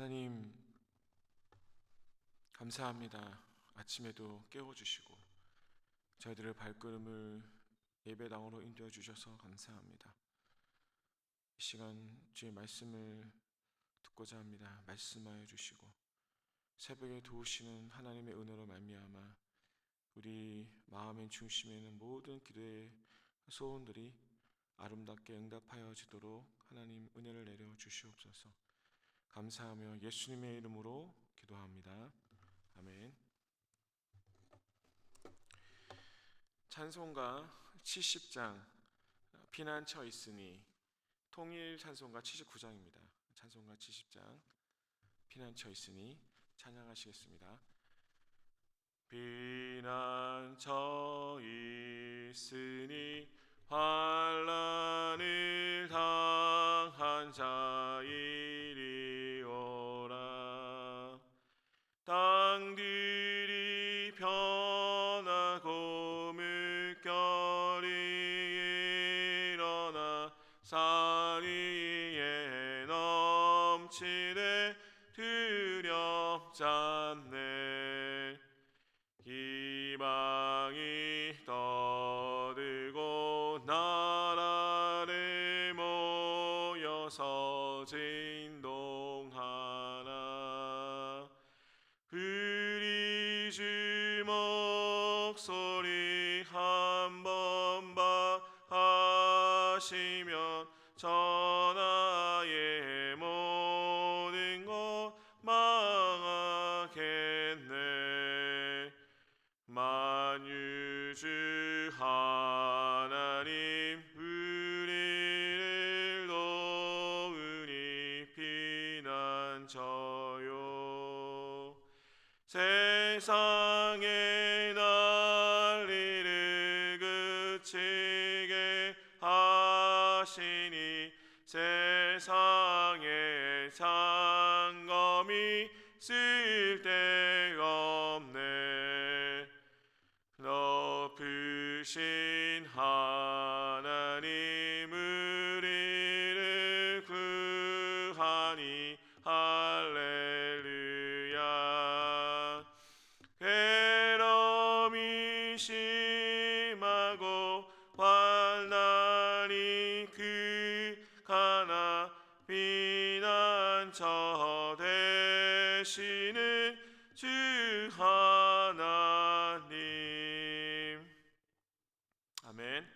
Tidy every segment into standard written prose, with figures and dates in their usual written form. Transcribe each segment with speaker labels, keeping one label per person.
Speaker 1: 하나님, 감사합니다. 아침에도 깨워주시고 저희들의 발걸음을 예배당으로 인도해 주셔서 감사합니다. 이 시간 주의 말씀을 듣고자 합니다. 말씀하여 주시고 새벽에 도우시는 하나님의 은혜로 말미암아 우리 마음의 중심에 있는 모든 기도의 소원들이 아름답게 응답하여지도록 하나님 은혜를 내려 주시옵소서. 감사하며 예수님의 이름으로 기도합니다. 아멘. 찬송가 70장 피난처 있으니, 통일 찬송가 79장입니다. 찬송가 70장 피난처 있으니 찬양하시겠습니다. 피난처 있으니 환난을 당한 자이리오라. 땅들이 변하고 물결이 일어나 산 위에 넘치네 두렵잖네. 희망이 떠들고 나라를 모여서 진동하나. 우리 주 목소리 한번 하시면 전하의 모든 것 망하겠네. 만유주 하나님, 우리를 도우니 피난처요. 세상의 난리를 그치게 하시니 세상의 상검이 쓸데없네. 높으신 하나님, 우리를 구하니 할렐루야. 괴로움이 심하고 환난이 극하나 피난처 되시는 주 하나님. 아멘.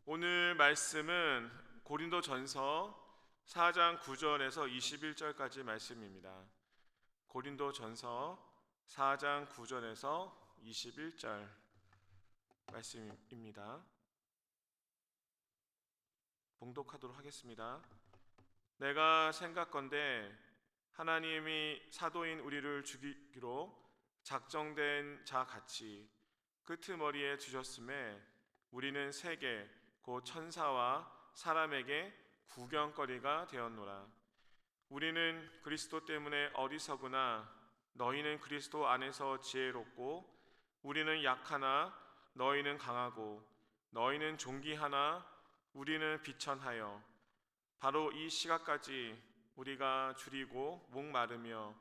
Speaker 1: 오늘 말씀은 고린도전서 4장 9절에서 21절까지 말씀입니다. 고린도전서 4장 9절에서 21절 말씀입니다. 봉독하도록 하겠습니다. 내가 생각건대 하나님이 사도인 우리를 죽이기로 작정된 자 같이 끄트머리에 주셨음에 우리는 세계 곧 천사와 사람에게 구경거리가 되었노라. 우리는 그리스도 때문에 어리석으나 너희는 그리스도 안에서 지혜롭고, 우리는 약하나 너희는 강하고, 너희는 존귀하나 우리는 비천하여, 바로 이 시각까지 우리가 줄이고 목마르며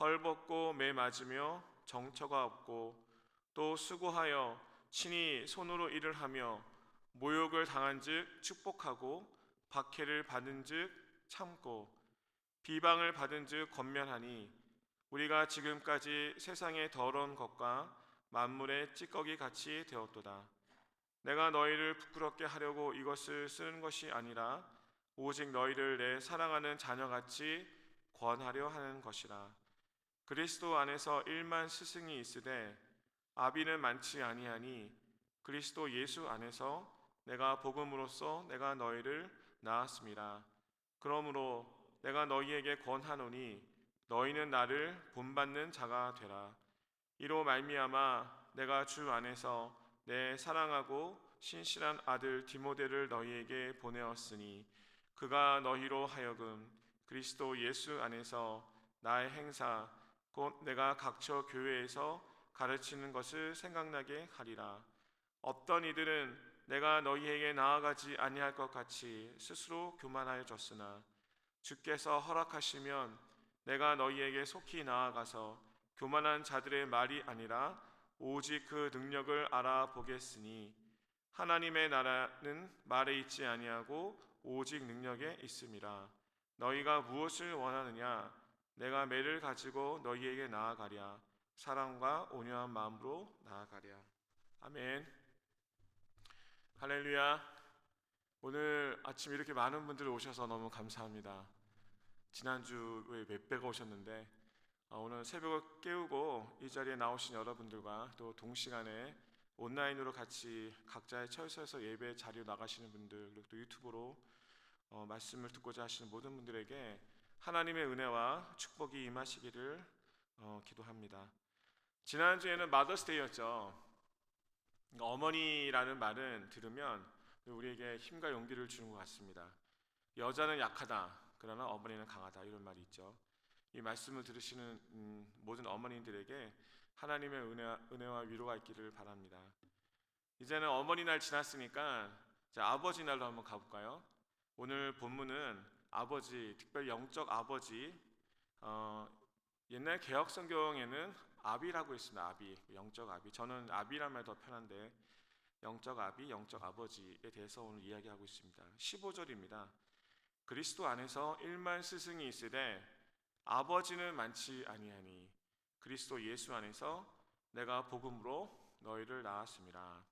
Speaker 1: 헐벗고 매 맞으며 정처가 없고, 또 수고하여 친히 손으로 일을 하며 모욕을 당한즉 축복하고, 박해를 받은즉 참고, 비방을 받은즉 권면하니, 우리가 지금까지 세상의 더러운 것과 만물의 찌꺼기 같이 되었도다. 내가 너희를 부끄럽게 하려고 이것을 쓰는 것이 아니라 오직 너희를 내 사랑하는 자녀같이 권하려 하는 것이라. 그리스도 안에서 1만 스승이 있으되 아비는 많지 아니하니, 그리스도 예수 안에서 내가 복음으로써 내가 너희를 낳았습니다. 그러므로 내가 너희에게 권하노니 너희는 나를 본받는 자가 되라. 이로 말미암아 내가 주 안에서 내 사랑하고 신실한 아들 디모데를 너희에게 보내었으니, 그가 너희로 하여금 그리스도 예수 안에서 나의 행사 곧 내가 각처 교회에서 가르치는 것을 생각나게 하리라. 없던 이들은 내가 너희에게 나아가지 아니할 것 같이 스스로 교만하여졌으나, 주께서 허락하시면 내가 너희에게 속히 나아가서 교만한 자들의 말이 아니라 오직 그 능력을 알아보겠으니 하나님의 나라는 말에 있지 아니하고 오직 능력에 있음이라. 너희가 무엇을 원하느냐? 내가 매를 가지고 너희에게 나아가랴. 사랑과 온유한 마음으로 나아가랴. 아멘. 할렐루야. 오늘 아침 이렇게 많은 분들 오셔서 너무 감사합니다. 지난주에 몇 배가 오셨는데 오늘 새벽을 깨우고 이 자리에 나오신 여러분들과 또 동시간에 온라인으로 같이 각자의 처소에서 예배 자리로 나가시는 분들, 그리고 또 유튜브로 말씀을 듣고자 하시는 모든 분들에게 하나님의 은혜와 축복이 임하시기를 기도합니다. 지난주에는 마더스데이였죠. 어머니라는 말은 들으면 우리에게 힘과 용기를 주는 것 같습니다. 여자는 약하다, 그러나 어머니는 강하다, 이런 말이 있죠. 이 말씀을 들으시는 모든 어머니들에게 하나님의 은혜와 위로가 있기를 바랍니다. 이제는 어머니날 지났으니까 이제 아버지 날로 한번 가볼까요? 오늘 본문은 아버지, 특별히 영적 아버지, 옛날 개혁 성경에는 아비라고 있습니다. 아비, 영적 아비. 저는 아비라는 말 더 편한데 영적 아비, 영적 아버지에 대해서 오늘 이야기하고 있습니다. 15절입니다. 그리스도 안에서 1만 스승이 있으되 아버지는 많지 아니하니 그리스도 예수 안에서 내가 복음으로 너희를 낳았습니다.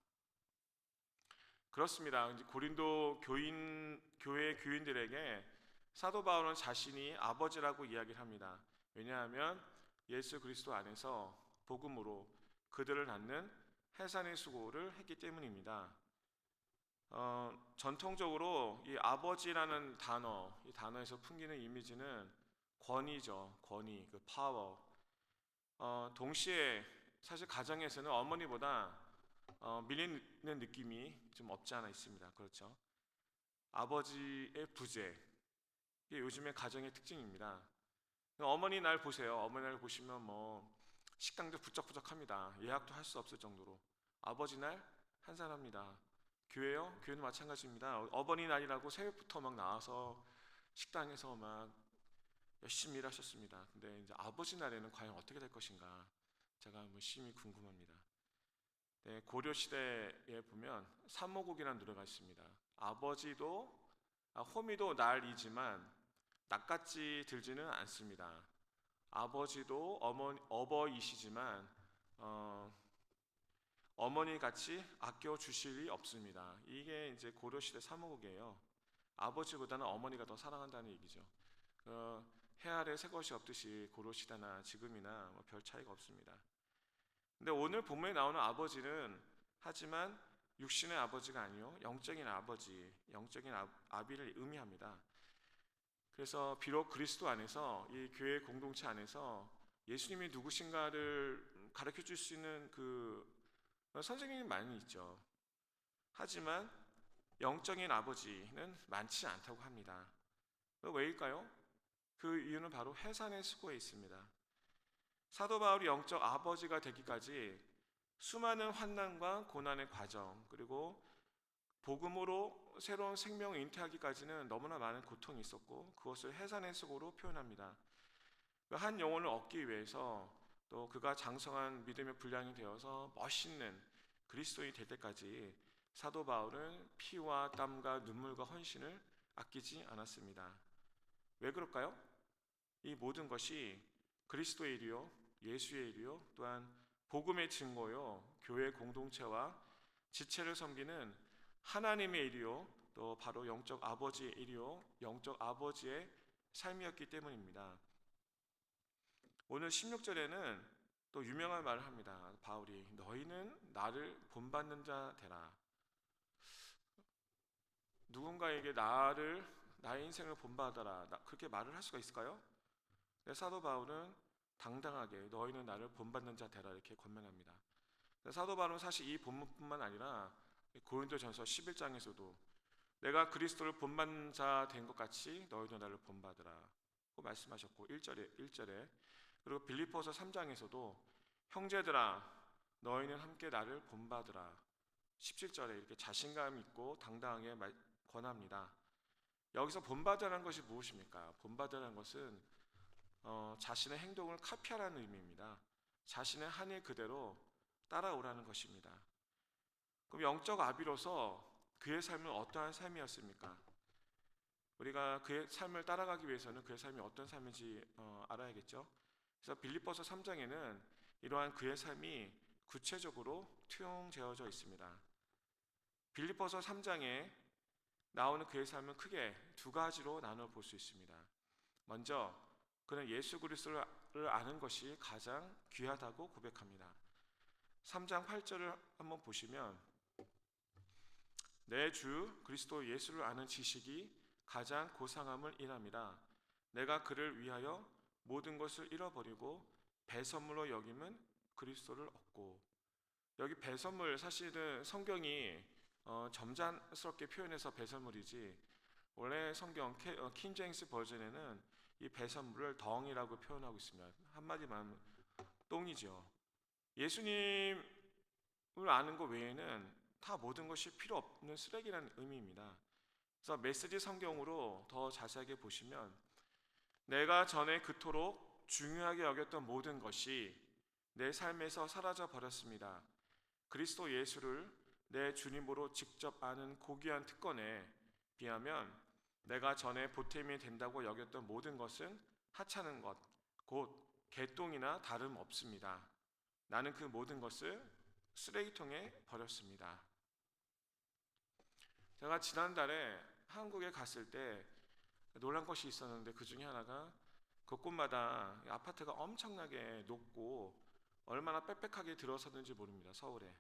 Speaker 1: 그렇습니다. 고린도 교회 교인들에게 사도 바울은 자신이 아버지라고 이야기를 합니다. 왜냐하면 예수 그리스도 안에서 복음으로 그들을 낳는 해산의 수고를 했기 때문입니다. 전통적으로 이 아버지라는 단어, 이 단어에서 풍기는 이미지는 권위죠. 권위, 그 파워. 동시에 사실 가정에서는 어머니보다 밀리는 느낌이 좀 없지 않아 있습니다. 그렇죠? 아버지의 부재, 이게 요즘의 가정의 특징입니다. 어머니 날 보세요. 어머니 날 보시면 뭐 식당도 부쩍부쩍합니다. 예약도 할 수 없을 정도로. 아버지 날 한산합니다. 교회요? 교회는 마찬가지입니다. 어버이날이라고 새벽부터 막 나와서 식당에서 막 열심히 일하셨습니다. 근데 이제 아버지 날에는 과연 어떻게 될 것인가? 제가 뭐 심히 궁금합니다. 네, 고려 시대에 보면 삼모곡이라는 노래가 있습니다. 아버지도 호미도 날이지만 낯같이 들지는 않습니다. 아버지도 어버이시지만 어머니 같이 아껴 주실 리 없습니다. 이게 이제 고려 시대 삼모곡이에요. 아버지보다는 어머니가 더 사랑한다는 얘기죠. 해 아래 새 것이 없듯이 고려 시대나 지금이나 별 차이가 없습니다. 근데 오늘 본문에 나오는 아버지는 하지만 육신의 아버지가 아니요 영적인 아버지, 영적인 아비를 의미합니다. 그래서 비록 그리스도 안에서 이 교회 공동체 안에서 예수님이 누구신가를 가르쳐 줄 수 있는 그 선생님이 많이 있죠. 하지만 영적인 아버지는 많지 않다고 합니다. 왜일까요? 그 이유는 바로 해산의 수고에 있습니다. 사도 바울이 영적 아버지가 되기까지 수많은 환난과 고난의 과정, 그리고 복음으로 새로운 생명을 잉태하기까지는 너무나 많은 고통이 있었고 그것을 해산의 수고로 표현합니다. 한 영혼을 얻기 위해서 또 그가 장성한 믿음의 분량이 되어서 멋있는 그리스도인이 될 때까지 사도 바울은 피와 땀과 눈물과 헌신을 아끼지 않았습니다. 왜 그럴까요? 이 모든 것이 그리스도의 일이요, 예수의 일이요, 또한 복음의 증거요, 교회 공동체와 지체를 섬기는 하나님의 일이요, 또 바로 영적 아버지의 일이요, 영적 아버지의 삶이었기 때문입니다. 오늘 16절에는 또 유명한 말을 합니다. 바울이 너희는 나를 본받는 자 되라. 누군가에게 나의 인생을 본받아라, 그렇게 말을 할 수가 있을까요? 사도 바울은 당당하게 너희는 나를 본받는 자 되라 이렇게 권면합니다. 사도 바울은 사실 이 본문뿐만 아니라 고린도전서 11장에서도 내가 그리스도를 본받는 자 된 것 같이 너희도 나를 본받으라 고 말씀하셨고 1절에 그리고 빌립보서 3장에서도 형제들아 너희는 함께 나를 본받으라 17절에 이렇게 자신감 있고 당당하게 권합니다. 여기서 본받으라는 것이 무엇입니까? 본받으라는 것은 자신의 행동을 카피하라는 의미입니다. 자신의 한일 그대로 따라오라는 것입니다. 그럼 영적 아비로서 그의 삶은 어떠한 삶이었습니까? 우리가 그의 삶을 따라가기 위해서는 그의 삶이 어떤 삶인지 알아야겠죠. 그래서 빌립보서 3장에는 이러한 그의 삶이 구체적으로 투영되어져 있습니다. 빌립보서 3장에 나오는 그의 삶은 크게 두 가지로 나눠 볼 수 있습니다. 먼저 그는 예수 그리스도를 아는 것이 가장 귀하다고 고백합니다. 3장 8절을 한번 보시면 내 주 그리스도 예수를 아는 지식이 가장 고상함을 인함이라. 내가 그를 위하여 모든 것을 잃어버리고 배선물로 여김은 그리스도를 얻고. 여기 배선물, 사실은 성경이 점잖스럽게 표현해서 배선물이지, 원래 성경 킹 제임스 버전에는 이 배선물을 덩이라고 표현하고 있습니다. 한마디 말하면 똥이죠. 예수님을 아는 것 외에는 다 모든 것이 필요 없는 쓰레기라는 의미입니다. 그래서 메시지 성경으로 더 자세하게 보시면 내가 전에 그토록 중요하게 여겼던 모든 것이 내 삶에서 사라져 버렸습니다. 그리스도 예수를 내 주님으로 직접 아는 고귀한 특권에 비하면 내가 전에 보탬이 된다고 여겼던 모든 것은 하찮은 것, 곧 개똥이나 다름없습니다. 나는 그 모든 것을 쓰레기통에 버렸습니다. 제가 지난달에 한국에 갔을 때 놀란 것이 있었는데, 그 중에 하나가 곳곳마다 아파트가 엄청나게 높고 얼마나 빽빽하게 들어섰는지 모릅니다. 서울에.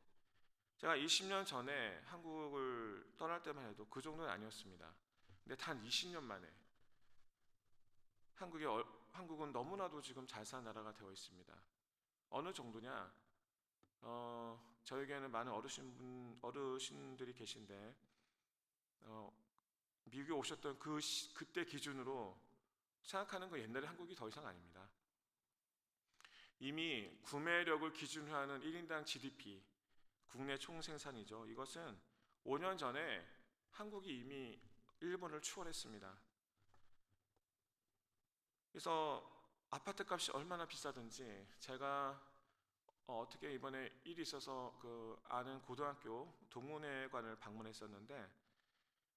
Speaker 1: 제가 20년 전에 한국을 떠날 때만 해도 그 정도는 아니었습니다. 근데 단 20년 만에 한국은 너무나도 지금 잘 사는 나라가 되어 있습니다. 어느 정도냐? 저에게는 많은 어르신들이 계신데 미국에 오셨던 그때 기준으로 생각하는 거 옛날에 한국이 더 이상 아닙니다. 이미 구매력을 기준으로 하는 1인당 GDP, 국내 총생산이죠. 이것은 5년 전에 한국이 이미 일본을 추월했습니다. 그래서 아파트 값이 얼마나 비싸든지, 제가 어떻게 이번에 일이 있어서 아는 고등학교 동문회관을 방문했었는데,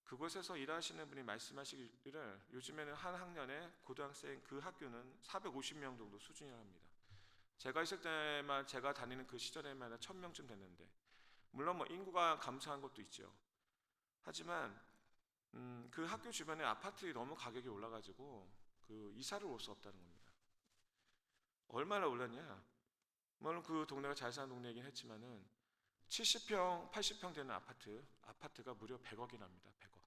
Speaker 1: 그곳에서 일하시는 분이 말씀하시기를 요즘에는 한 학년에 고등학생 그 학교는 450명 정도 수준이랍니다. 제가 있을 때만, 제가 다니는 그 시절에만 1000명쯤 됐는데, 물론 인구가 감소한 것도 있죠. 하지만 그 학교 주변에 아파트들이 너무 가격이 올라가지고 이사를 올 수 없다는 겁니다. 얼마나 올랐냐? 물론 그 동네가 잘 사는 동네이긴 했지만은 70평, 80평 되는 아파트가 무려 100억이랍니다. 100억.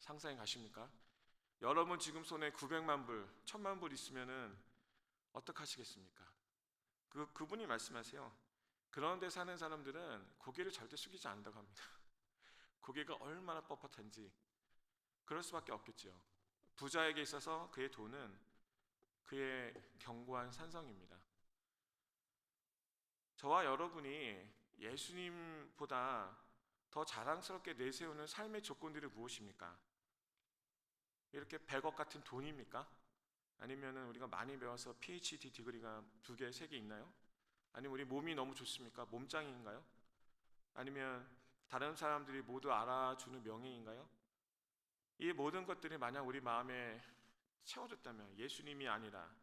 Speaker 1: 상상이 가십니까? 여러분 지금 손에 900만 불, 1000만 불 있으면은 어떡하시겠습니까? 그분이 말씀하세요. 그런 데 사는 사람들은 고개를 절대 숙이지 않는다고 합니다. 고개가 얼마나 뻣뻣한지. 그럴 수밖에 없겠죠. 부자에게 있어서 그의 돈은 그의 견고한 산성입니다. 저와 여러분이 예수님보다 더 자랑스럽게 내세우는 삶의 조건들이 무엇입니까? 이렇게 100억 같은 돈입니까? 아니면 우리가 많이 배워서 PhD 디그리가 2개, 3개 있나요? 아니면 우리 몸이 너무 좋습니까? 몸짱인가요? 아니면 다른 사람들이 모두 알아주는 명예인가요? 이 모든 것들이 만약 우리 마음에 채워졌다면, 예수님이 아니라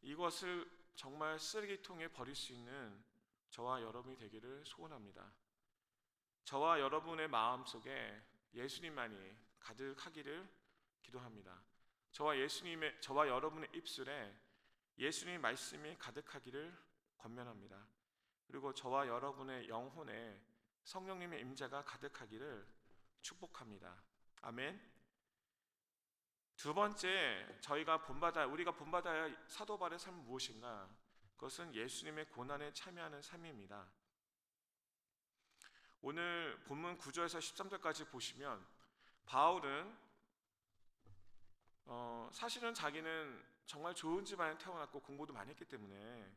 Speaker 1: 이것을 정말 쓰레기통에 버릴 수 있는 저와 여러분이 되기를 소원합니다. 저와 여러분의 마음속에 예수님만이 가득하기를 기도합니다. 저와 여러분의 입술에 예수님의 말씀이 가득하기를 권면합니다. 그리고 저와 여러분의 영혼에 성령님의 임재가 가득하기를 축복합니다. 아멘. 두 번째, 우리가 본받아야 할 사도 바울의 삶은 무엇인가? 그것은 예수님의 고난에 참여하는 삶입니다. 오늘 본문 9절에서 13절까지 보시면 바울은 사실은 자기는 정말 좋은 집안에 태어났고 공부도 많이 했기 때문에,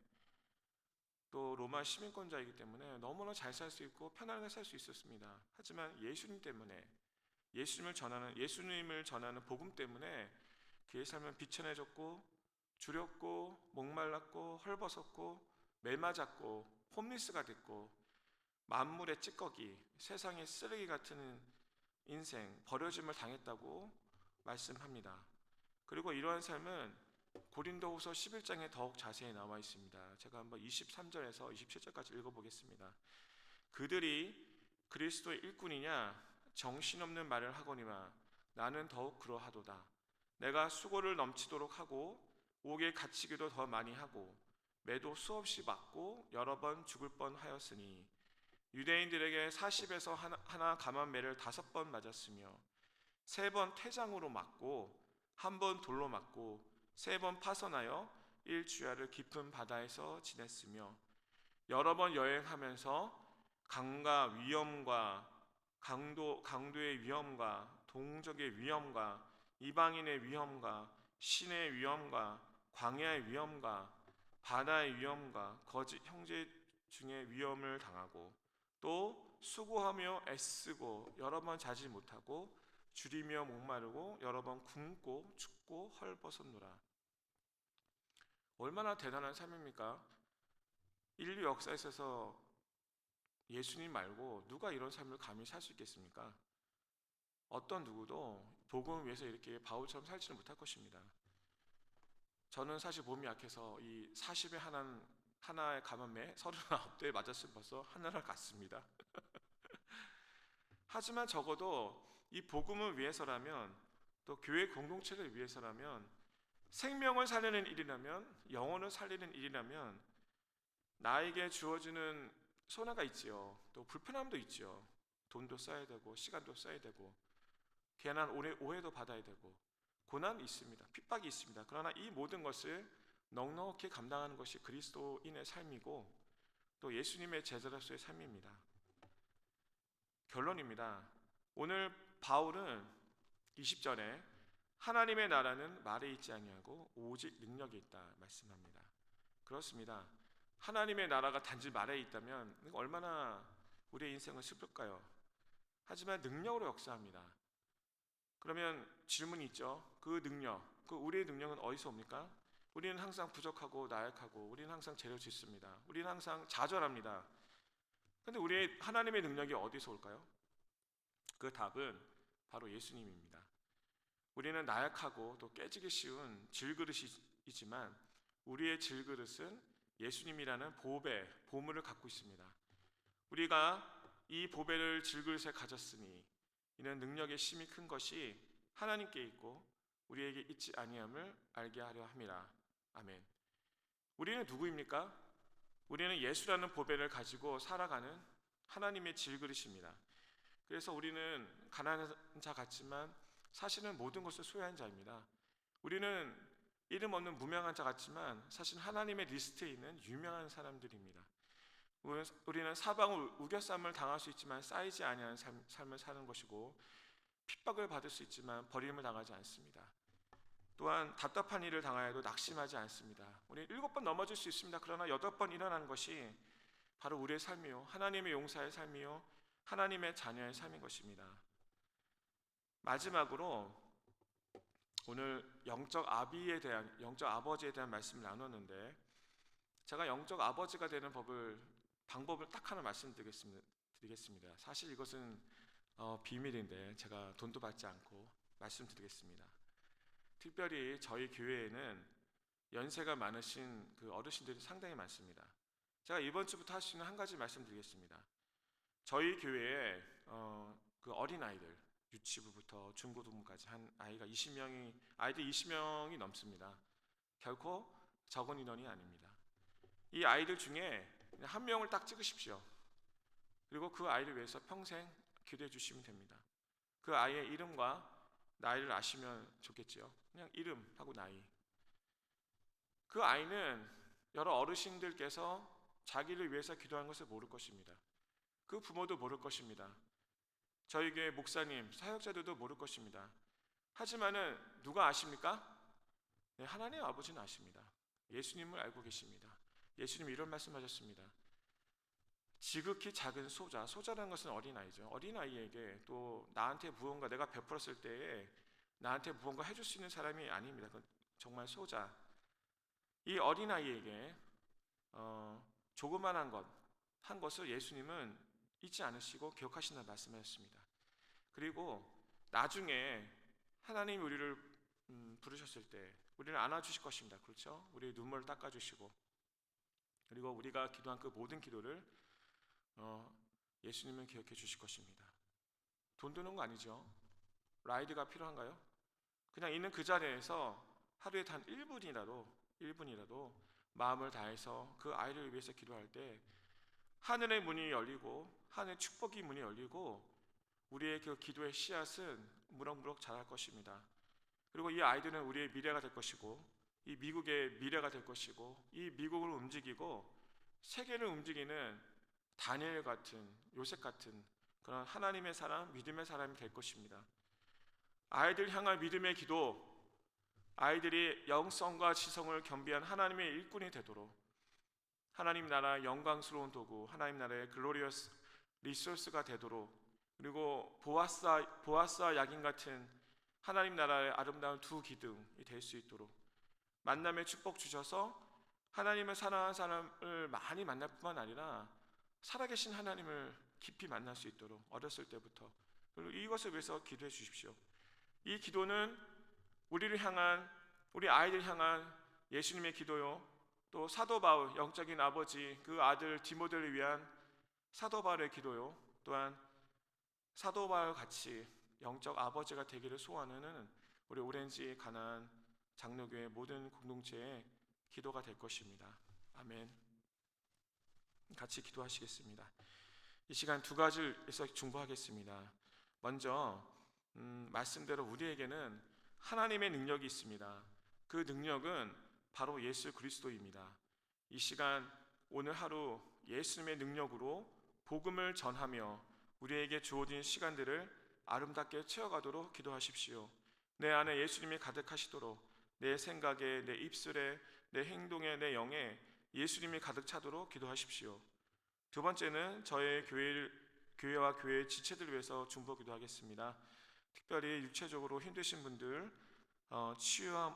Speaker 1: 또 로마 시민권자이기 때문에 너무나 잘 살 수 있고 편안하게 살 수 있었습니다. 하지만 예수님 때문에, 예수님을 전하는 복음 때문에 그의 삶은 비천해졌고 주렸고 목말랐고 헐벗었고 매맞았고 홈리스가 됐고 만물의 찌꺼기, 세상의 쓰레기 같은 인생, 버려짐을 당했다고 말씀합니다. 그리고 이러한 삶은 고린도후서 11장에 더욱 자세히 나와 있습니다. 제가 한번 23절에서 27절까지 읽어보겠습니다. 그들이 그리스도의 일꾼이냐 정신없는 말을 하거니와 나는 더욱 그러하도다. 내가 수고를 넘치도록 하고 옥에 갇히기도 더 많이 하고 매도 수없이 맞고 여러 번 죽을 뻔하였으니 유대인들에게 40에서 하나 감한 매를 5번 맞았으며 3번 태장으로 맞고 1번 돌로 맞고 3번 파선하여 1주야를 깊은 바다에서 지냈으며 여러 번 여행하면서 강과 위험과 강도의 위험과 동족의 위험과 이방인의 위험과 신의 위험과 광야의 위험과 바다의 위험과 거짓 형제 중에 위험을 당하고 또 수고하며 애쓰고 여러 번 자지 못하고 줄이며 목마르고 여러 번 굶고 춥고 헐벗었노라. 얼마나 대단한 삶입니까? 인류 역사에 있어서 예수님 말고 누가 이런 삶을 감히 살 수 있겠습니까? 어떤 누구도 복음을 위해서 이렇게 바울처럼 살지는 못할 것입니다. 저는 사실 몸이 약해서 이 40에 하나의 감염에 39대에 맞았으면 벌써 하늘을 갔습니다. 하지만 적어도 이 복음을 위해서라면 또 교회 공동체를 위해서라면 생명을 살리는 일이라면 영혼을 살리는 일이라면 나에게 주어지는 손해가 있지요. 또 불편함도 있지요. 돈도 써야 되고 시간도 써야 되고 괜한 오해도 받아야 되고 고난이 있습니다. 핍박이 있습니다. 그러나 이 모든 것을 넉넉히 감당하는 것이 그리스도인의 삶이고 또 예수님의 제자로서의 삶입니다. 결론입니다. 오늘 바울은 20절에 하나님의 나라는 말에 있지 아니하고 오직 능력에 있다 말씀합니다. 그렇습니다. 하나님의 나라가 단지 말에 있다면 얼마나 우리의 인생은 슬플까요? 하지만 능력으로 역사합니다. 그러면 질문이 있죠. 그 능력, 우리의 능력은 어디서 옵니까? 우리는 항상 부족하고 나약하고 우리는 항상 죄를 짓습니다. 우리는 항상 좌절합니다. 그런데 우리의 하나님의 능력이 어디서 올까요? 그 답은 바로 예수님입니다. 우리는 나약하고 또 깨지기 쉬운 질그릇이지만 우리의 질그릇은 예수님이라는 보물을 갖고 있습니다. 우리가 이 보배를 질그릇에 가졌으니 이는 능력의 심이 큰 것이 하나님께 있고 우리에게 있지 아니함을 알게 하려 함이라. 아멘. 우리는 누구입니까? 우리는 예수라는 보배를 가지고 살아가는 하나님의 질그릇입니다. 그래서 우리는 가난한 자 같지만 사실은 모든 것을 소유한 자입니다. 우리는 이름 없는 무명한 자 같지만 사실 하나님의 리스트에 있는 유명한 사람들입니다. 우리는 사방을 우겨쌈을 당할 수 있지만 쌓이지 아니하는 삶을 사는 것이고 핍박을 받을 수 있지만 버림을 당하지 않습니다. 또한 답답한 일을 당하여도 낙심하지 않습니다. 우리는 7번 넘어질 수 있습니다. 그러나 8번 일어나는 것이 바로 우리의 삶이요 하나님의 용사의 삶이요 하나님의 자녀의 삶인 것입니다. 마지막으로 오늘 영적 아버지에 대한 말씀을 나눴는데 제가 영적 아버지가 되는 방법을 딱 하나 말씀드리겠습니다. 사실 이것은 비밀인데 제가 돈도 받지 않고 말씀드리겠습니다. 특별히 저희 교회에는 연세가 많으신 그 어르신들이 상당히 많습니다. 제가 이번 주부터 할 수 있는 한 가지 말씀드리겠습니다. 저희 교회에 그 어린아이들 유치부부터 중고등부까지 한 아이들 20명이 넘습니다. 결코 적은 인원이 아닙니다. 이 아이들 중에 한 명을 딱 찍으십시오. 그리고 그 아이를 위해서 평생 기도해 주시면 됩니다. 그 아이의 이름과 나이를 아시면 좋겠지요. 그냥 이름하고 나이. 그 아이는 여러 어르신들께서 자기를 위해서 기도하는 것을 모를 것입니다. 그 부모도 모를 것입니다. 저희 교회 목사님, 사역자들도 모를 것입니다. 하지만은 누가 아십니까? 네, 하나님 아버지는 아십니다. 예수님을 알고 계십니다. 예수님이 이런 말씀하셨습니다. 지극히 작은 소자라는 것은 어린아이죠. 어린아이에게 또 나한테 무언가 내가 베풀었을 때에 나한테 무언가 해줄 수 있는 사람이 아닙니다. 그건 정말 소자. 이 어린아이에게 조그만한 한 것을 예수님은 잊지 않으시고 기억하신다는 말씀하셨습니다. 그리고 나중에 하나님이 우리를 부르셨을 때 우리를 안아주실 것입니다. 그렇죠? 우리의 눈물을 닦아주시고, 그리고 우리가 기도한 그 모든 기도를 예수님은 기억해 주실 것입니다. 돈 드는 거 아니죠? 라이드가 필요한가요? 그냥 있는 그 자리에서 하루에 단 1분이라도 마음을 다해서 그 아이를 위해서 기도할 때 하늘의 문이 열리고 하늘의 축복의 문이 열리고 우리의 그 기도의 씨앗은 무럭무럭 자랄 것입니다. 그리고 이 아이들은 우리의 미래가 될 것이고 이 미국의 미래가 될 것이고 이 미국을 움직이고 세계를 움직이는 다니엘 같은, 요셉 같은 그런 하나님의 사람, 믿음의 사람이 될 것입니다. 아이들 향한 믿음의 기도, 아이들이 영성과 지성을 겸비한 하나님의 일꾼이 되도록, 하나님 나라의 영광스러운 도구, 하나님 나라의 글로리어스 리소스가 되도록, 그리고 보아스와 야긴 같은 하나님 나라의 아름다운 두 기둥이 될 수 있도록 만남의 축복 주셔서 하나님을 사랑하는 사람을 많이 만날 뿐만 아니라 살아계신 하나님을 깊이 만날 수 있도록 어렸을 때부터, 그리고 이것을 위해서 기도해 주십시오. 이 기도는 우리를 향한, 우리 아이들 향한 예수님의 기도요, 또 사도 바울 영적인 아버지 그 아들 디모데를 위한 사도 바울의 기도요, 또한 사도 바울 같이 영적 아버지가 되기를 소원하는 우리 오렌지 가나안 장로교회 모든 공동체의 기도가 될 것입니다. 아멘. 같이 기도하시겠습니다. 이 시간 두 가지에서 중보하겠습니다. 먼저 말씀대로 우리에게는 하나님의 능력이 있습니다. 그 능력은 바로 예수 그리스도입니다. 이 시간 오늘 하루 예수님의 능력으로 복음을 전하며 우리에게 주어진 시간들을 아름답게 채워가도록 기도하십시오. 내 안에 예수님이 가득하시도록 내 생각에, 내 입술에, 내 행동에, 내 영에 예수님이 가득 차도록 기도하십시오. 두 번째는 저의 교회와 교회의 지체들을 위해서 중보 기도하겠습니다. 특별히 육체적으로 힘드신 분들,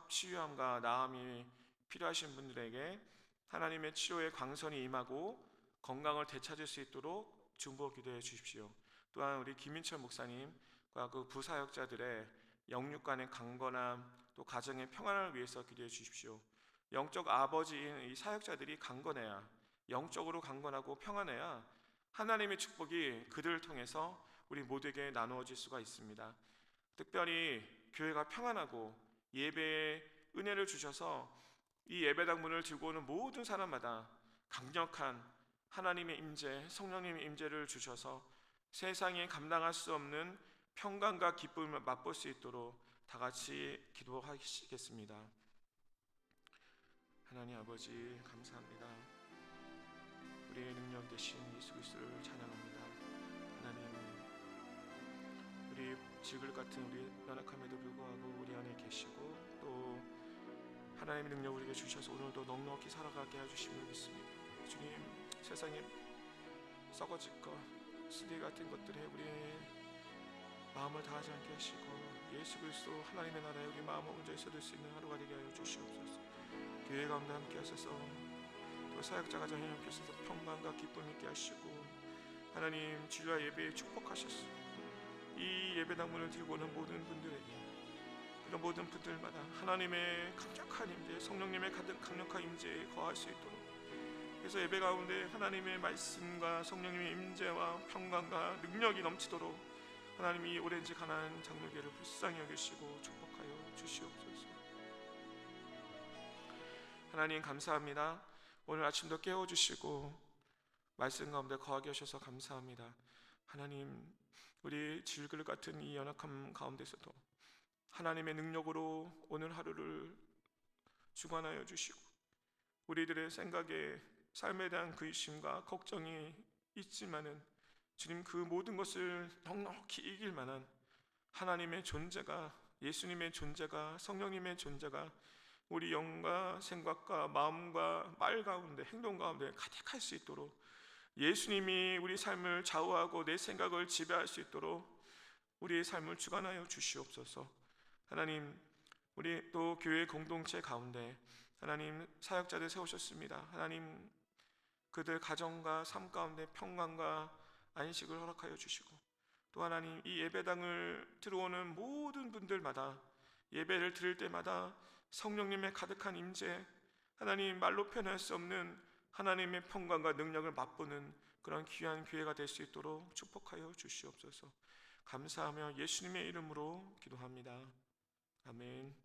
Speaker 1: 치유함과 나음이 필요하신 분들에게 하나님의 치료의 광선이 임하고 건강을 되찾을 수 있도록 중보 기도해 주십시오. 또한 우리 김민철 목사님과 그 부사역자들의 영육 간의 강건함, 또 가정의 평안을 위해서 기도해 주십시오. 영적 아버지인 이 사역자들이 강건해야, 영적으로 강건하고 평안해야 하나님의 축복이 그들을 통해서 우리 모두에게 나누어질 수가 있습니다. 특별히 교회가 평안하고 예배에 은혜를 주셔서 이 예배당 문을 들고 오는 모든 사람마다 강력한 하나님의 임재, 성령님의 임재를 주셔서 세상에 감당할 수 없는 평강과 기쁨을 맛볼 수 있도록 다 같이 기도하시겠습니다. 하나님 아버지 감사합니다. 우리의 능력 되신 예수 그리스도를 찬양합니다. 하나님, 우리 지글 같은 우리 연약함에도 불구하고 우리 안에 계시고 또 하나님의 능력 우리에게 주셔서 오늘도 넉넉히 살아가게 해주심을 믿습니다. 주님, 세상에 썩어질 것, 쓰레기 같은 것들에 우리의 마음을 다하지 않게 하시고 예수 그리스도 하나님의 나라에 우리 마음을 온전히 쏟을 수 있는 하루가 되게 하여 주시옵소서. 교회 가운데 함께 하셔서 또 사역자 가정에 함께 하셔서 평강과 기쁨 있게 하시고 하나님 주일날 예배에 축복하셨소. 이 예배당 문을 들고 오는 모든 분들에게, 그런 모든 분들마다 하나님의 강력한 임재, 성령님의 가득 강력한 임재에 거할 수 있도록, 그래서 예배 가운데 하나님의 말씀과 성령님의 임재와 평강과 능력이 넘치도록 하나님이 오렌지 가나안 장로교회를 불쌍히 여기시고 축복하여 주시옵소서. 하나님 감사합니다. 오늘 아침도 깨워주시고 말씀 가운데 거하게 하셔서 감사합니다. 하나님, 우리 질글 같은 이 연약함 가운데서도 하나님의 능력으로 오늘 하루를 주관하여 주시고 우리들의 생각에 삶에 대한 근심과 걱정이 있지만은 주님, 그 모든 것을 넉넉히 이길 만한 하나님의 존재가, 예수님의 존재가, 성령님의 존재가 우리 영과 생각과 마음과 말 가운데, 행동 가운데 가득할 수 있도록 예수님이 우리 삶을 좌우하고 내 생각을 지배할 수 있도록 우리의 삶을 주관하여 주시옵소서. 하나님, 우리 또 교회 공동체 가운데 하나님 사역자들 세우셨습니다. 하나님, 그들 가정과 삶 가운데 평강과 안식을 허락하여 주시고, 또 하나님 이 예배당을 들어오는 모든 분들마다 예배를 드릴 때마다 성령님의 가득한 임재, 하나님 말로 표현할 수 없는 하나님의 평강과 능력을 맛보는 그런 귀한 교회가 될 수 있도록 축복하여 주시옵소서. 감사하며 예수님의 이름으로 기도합니다. 아멘.